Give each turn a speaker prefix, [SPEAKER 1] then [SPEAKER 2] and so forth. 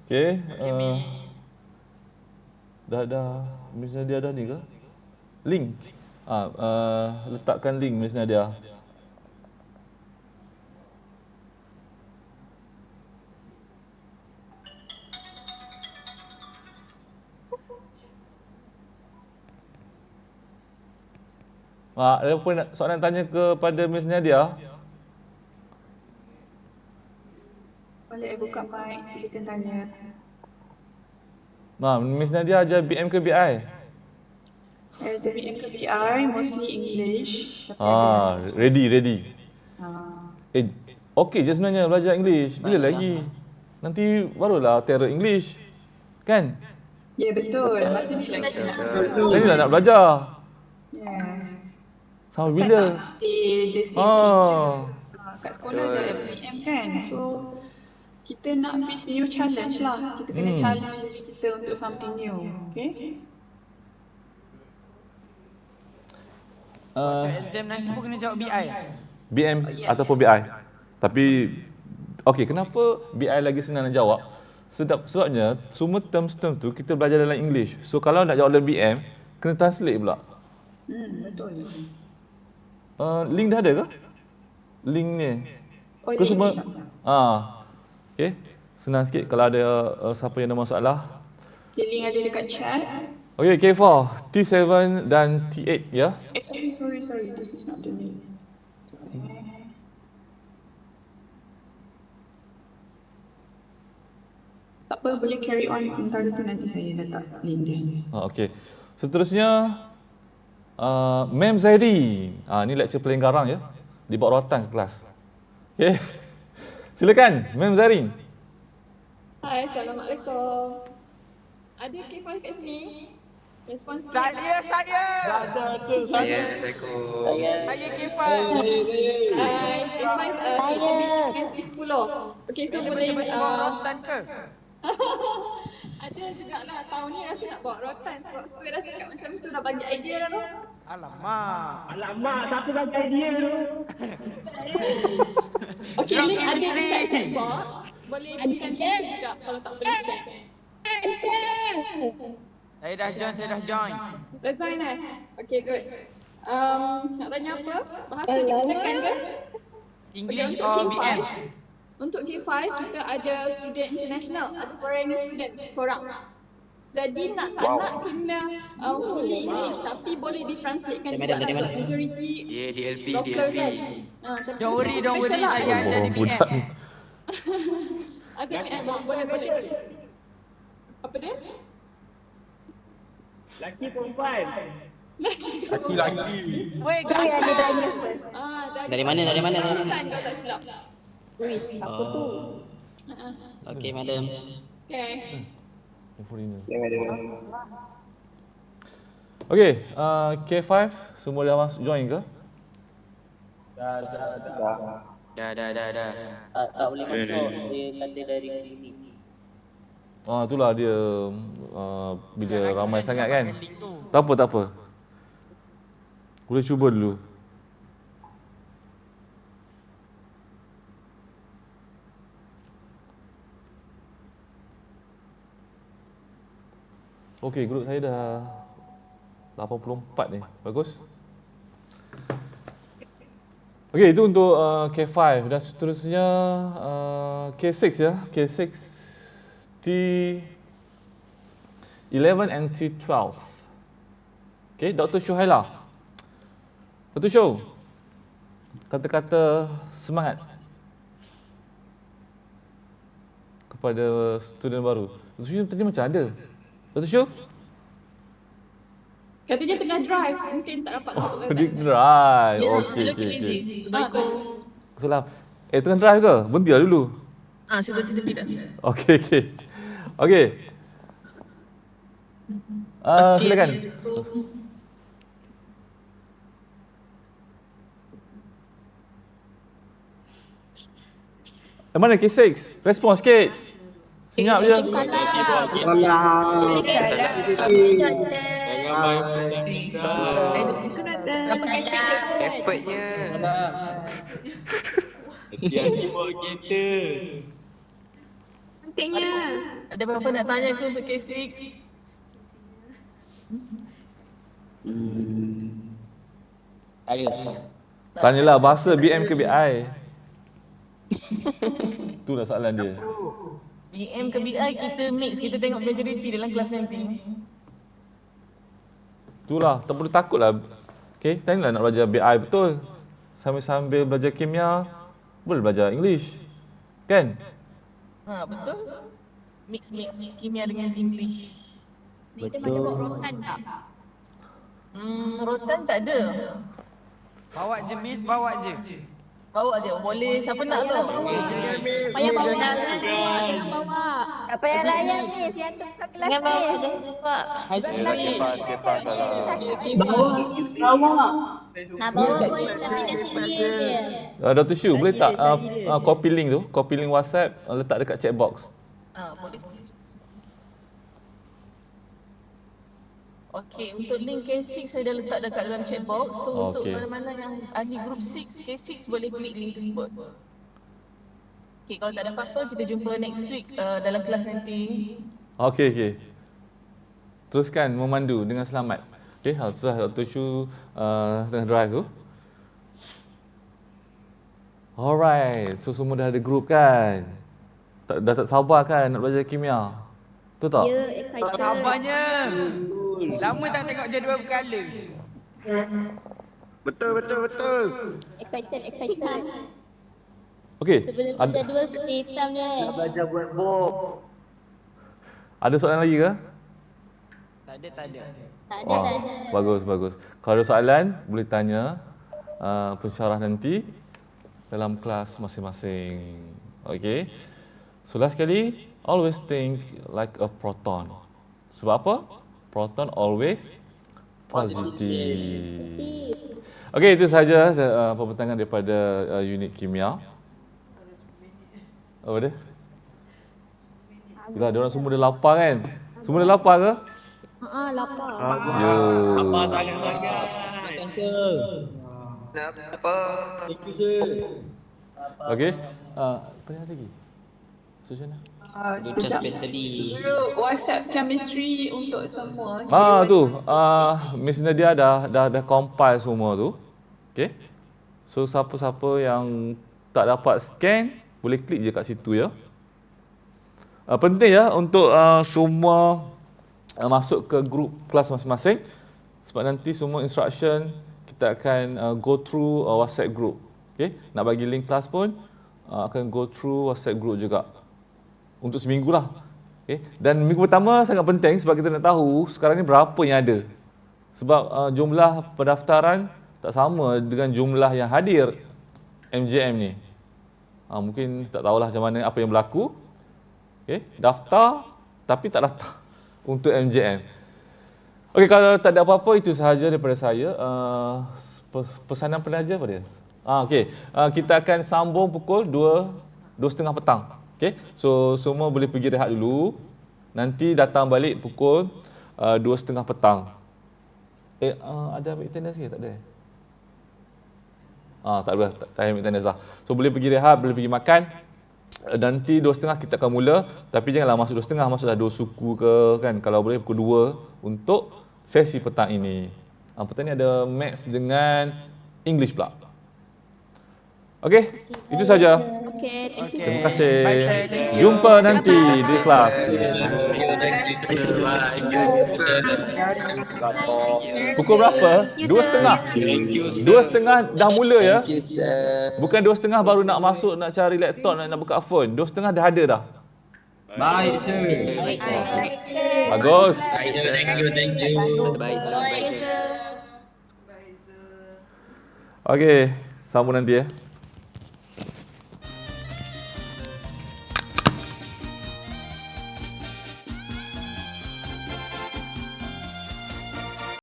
[SPEAKER 1] Okay.
[SPEAKER 2] Okay, Miss.
[SPEAKER 1] Dah. Miss Nadia dah ni ke? Link. Letakkan link Miss Nadia. Ada apa soalan tanya kepada Miss Nadia?
[SPEAKER 3] Boleh buka mic, silakan tanya.
[SPEAKER 1] Miss Nadia ajar BM ke BI?
[SPEAKER 3] JBM ke BI, mostly English. Tapi ada
[SPEAKER 1] Ready.
[SPEAKER 3] Ah.
[SPEAKER 1] Okay je sebenarnya belajar English. Bila lagi? Nanti barulah terror English. Kan?
[SPEAKER 3] Ya betul, masa ni lagi nak
[SPEAKER 1] Inilah nak belajar.
[SPEAKER 3] Yes.
[SPEAKER 1] Sampai
[SPEAKER 3] Kan
[SPEAKER 1] bila?
[SPEAKER 3] nak stay the same teacher. Kat sekolah ada MPM kan. So kita nak face new challenge lah. Kita kena challenge diri kita untuk something new. Okay?
[SPEAKER 2] Waktu exam nanti pun kena jawab BI.
[SPEAKER 1] BM ataupun BI. Tapi kenapa BI lagi senang nak jawab? Sebabnya semua term tu kita belajar dalam English. So kalau nak jawab dalam BM, kena translate pula.
[SPEAKER 3] Betul.
[SPEAKER 1] Link dah ada ke? Link ni.
[SPEAKER 3] Oh,
[SPEAKER 1] Ke
[SPEAKER 3] link
[SPEAKER 1] semua?
[SPEAKER 3] ni,
[SPEAKER 1] Okay. Senang sikit kalau ada siapa yang ada masalah.
[SPEAKER 3] Okay, link ada dekat chat.
[SPEAKER 1] Okay, K4, T7 dan T8 ya.
[SPEAKER 3] Sorry. This is not the link. Tak apa, boleh carry on sementara tu nanti saya letak link dia.
[SPEAKER 1] Okay. Seterusnya, Mem Zairi. Ni lecture paling garang ya. Dibawa rotan ke kelas. Okay. Silakan, Mem Zairi.
[SPEAKER 4] Hai, Assalamualaikum. Ada K5 kat sini? Respon sikit.
[SPEAKER 2] Saya.
[SPEAKER 5] Assalamualaikum.
[SPEAKER 2] Saya K5.
[SPEAKER 4] Hai, K5 ganti 10. Okay, so boleh
[SPEAKER 2] Tiba-tiba bawa rotan ke?
[SPEAKER 4] ada jugalah tahun ni rasa nak bawa rotan sebab Sue dah cakap macam tu dah bagi idea dah tu.
[SPEAKER 2] Alamak,
[SPEAKER 5] siapa bagi idea tu?
[SPEAKER 4] Okay, link ada dekat chat box. Boleh berikan link juga kalau tak boleh share.
[SPEAKER 2] Saya dah join.
[SPEAKER 4] Dah join eh? Okay, good. Nak tanya apa? Bahasa digunakan ke?
[SPEAKER 2] English
[SPEAKER 4] Okay,
[SPEAKER 2] or
[SPEAKER 4] untuk
[SPEAKER 2] BM?
[SPEAKER 4] Untuk K5, kita ada student international, ada foreigner student seorang. Jadi nak tak nak kena fully English tapi boleh ditranslatekan juga lah sebab majority
[SPEAKER 2] DLP.
[SPEAKER 4] local kan. Tapi
[SPEAKER 2] Don't worry,
[SPEAKER 4] special lah.
[SPEAKER 2] saya ada di BM.
[SPEAKER 1] Budak ni.
[SPEAKER 4] Ada BM, boleh. Apa dia?
[SPEAKER 5] Laki perempuan.
[SPEAKER 4] Laki.
[SPEAKER 2] Weh, ganteng.
[SPEAKER 6] Dari mana?
[SPEAKER 4] Pakistan kalau tak silap.
[SPEAKER 6] Okey, madam.
[SPEAKER 4] Okay.
[SPEAKER 1] Okay, K5 semua dah masuk join ke?
[SPEAKER 5] Dah.
[SPEAKER 2] Dah.
[SPEAKER 6] Tak boleh masuk. Dia kata dari sini.
[SPEAKER 1] Itulah dia bila ramai sangat kan.
[SPEAKER 2] Link tu.
[SPEAKER 1] Tak apa. Boleh cuba dulu. Okey, grup saya dah 84 ni. Bagus. Okey, itu untuk K5 dan seterusnya K6 ya. K6 T11 and T12. Okey, Dr. Syuhaila. Dr. Syuh. Kata-kata semangat kepada student baru. Dr. Syuh tadi macam ada. Dr. Syuh?
[SPEAKER 4] Katanya tengah drive, mungkin tak dapat masuk ke
[SPEAKER 1] Dia drive. Okey.
[SPEAKER 4] Assalamualaikum.
[SPEAKER 1] Salam. Tengah drive ke? Berhentilah dulu.
[SPEAKER 4] Seperti tepi dah.
[SPEAKER 1] Okey. Silakan. Mana K6? Respon sikit. Senyap je.
[SPEAKER 2] Effortnya.
[SPEAKER 5] Hati-hati bawa kereta.
[SPEAKER 4] Pentingnya.
[SPEAKER 7] Ada apa-apa nak tanya ke untuk K6?
[SPEAKER 6] Ada.
[SPEAKER 1] Tanyalah bahasa BM ke BI. Itulah soalan dia.
[SPEAKER 7] BM ke BI kita mix, kita tengok majority dalam kelas nanti.
[SPEAKER 1] Itulah, tak perlu takutlah. Okay, tanyalah nak belajar BI betul. Sambil-sambil belajar kimia, boleh belajar English. Kan?
[SPEAKER 7] Ha, betul. Mix kimia dengan English.
[SPEAKER 4] Betul. Rotan tak?
[SPEAKER 7] Rotan tak ada.
[SPEAKER 2] Bawa je Miss, bawa je.
[SPEAKER 7] Bawa je, boleh. Siapa nak tu?
[SPEAKER 4] Payah bawa jangan bawa.
[SPEAKER 8] Tak payah layan ni, siapa tu buka kelas
[SPEAKER 6] Jangan
[SPEAKER 8] ni.
[SPEAKER 6] bawa, jangan bawa.
[SPEAKER 9] Kefas kalau
[SPEAKER 4] Bawa.
[SPEAKER 8] Nak bawa boleh tapi nasi dia je.
[SPEAKER 1] Dr. Shu, boleh tak copy link tu, copy link WhatsApp, letak dekat chat box.
[SPEAKER 7] Boleh. Okey, untuk link K6 saya dah letak dekat dalam chat box. So untuk mana-mana yang ahli group 6, K6 boleh klik link tersebut. Okey, kalau tak ada apa-apa kita jumpa next week dalam kelas nanti.
[SPEAKER 1] Okey. Teruskan memandu dengan selamat. Okey, teruslah Dr. Shu tengah drive tu. Alright, so semua dah ada group kan? Dah tak sabar kan nak belajar kimia? Betul tak?
[SPEAKER 8] Ya, excited.
[SPEAKER 2] Sabarnya. Lama tak tengok jadual berkala.
[SPEAKER 9] betul.
[SPEAKER 8] Excited.
[SPEAKER 1] Okey.
[SPEAKER 8] Sebelum jadual putih hitam je.
[SPEAKER 2] Belajar buat bob.
[SPEAKER 1] Ada soalan lagi ke?
[SPEAKER 2] Tak ada.
[SPEAKER 8] Tak ada,
[SPEAKER 1] Wah,
[SPEAKER 8] tak ada.
[SPEAKER 1] bagus. Kalau ada soalan, boleh tanya pensyarah nanti dalam kelas masing-masing. Okay. So last sekali, always think like a proton. Sebab apa? Proton always positive. Okay, itu sahaja pembentangan daripada unit kimia. Apa dia? Bila diorang semua dah lapar kan? Semua dah lapar ke?
[SPEAKER 8] Lapar.
[SPEAKER 1] Ya.
[SPEAKER 5] Apa sangat-sangat.
[SPEAKER 6] Makan sir.
[SPEAKER 5] Thank you sir.
[SPEAKER 1] Okey. Apa yang ada lagi? Sushana?
[SPEAKER 7] Sekejap.
[SPEAKER 6] Especially.
[SPEAKER 3] WhatsApp chemistry untuk semua.
[SPEAKER 1] Tu. Miss Nadia dah compile semua tu. Okey. So siapa-siapa yang tak dapat scan, boleh klik je kat situ ya. Penting ya untuk semua masuk ke grup kelas masing-masing sebab nanti semua instruction kita akan go through WhatsApp group. Okay? Nak bagi link kelas pun akan go through WhatsApp group juga untuk seminggu lah. Okay? Dan minggu pertama sangat penting sebab kita nak tahu sekarang ni berapa yang ada. Sebab jumlah pendaftaran tak sama dengan jumlah yang hadir MJM ni. Mungkin tak tahulah macam mana apa yang berlaku. Okay? Daftar tapi tak daftar untuk MJM. Okey, kalau tak ada apa-apa itu sahaja daripada saya. Pesanan penaja apa dia? Okey, kita akan sambung pukul 2:30 petang. Okey, so semua boleh pergi rehat dulu. Nanti datang balik pukul 2:30 petang. Ada ambil attendance ke? Tak ada. Tak ada, tak ambil attendance lah. So boleh pergi rehat, boleh pergi makan. Nanti 2:30 kita akan mula, tapi janganlah masuk 2:30, masuklah 2 suku ke kan. Kalau boleh pukul 2 untuk sesi petang ini. Petang ni ada maths dengan English pula. Okey, itu saja.
[SPEAKER 8] Okay, thank you.
[SPEAKER 1] Terima kasih.
[SPEAKER 2] Bye, sir. Thank you.
[SPEAKER 1] Jumpa nanti di kelas. Pukul berapa? 2:30. 2:30 dah mula ya. Bukan 2:30 baru nak masuk, nak cari laptop, nak buka phone. 2:30 dah ada dah.
[SPEAKER 5] Baik sir.
[SPEAKER 1] Bagus.
[SPEAKER 6] Thank you. Bye.
[SPEAKER 1] Okey, sambung nanti ya.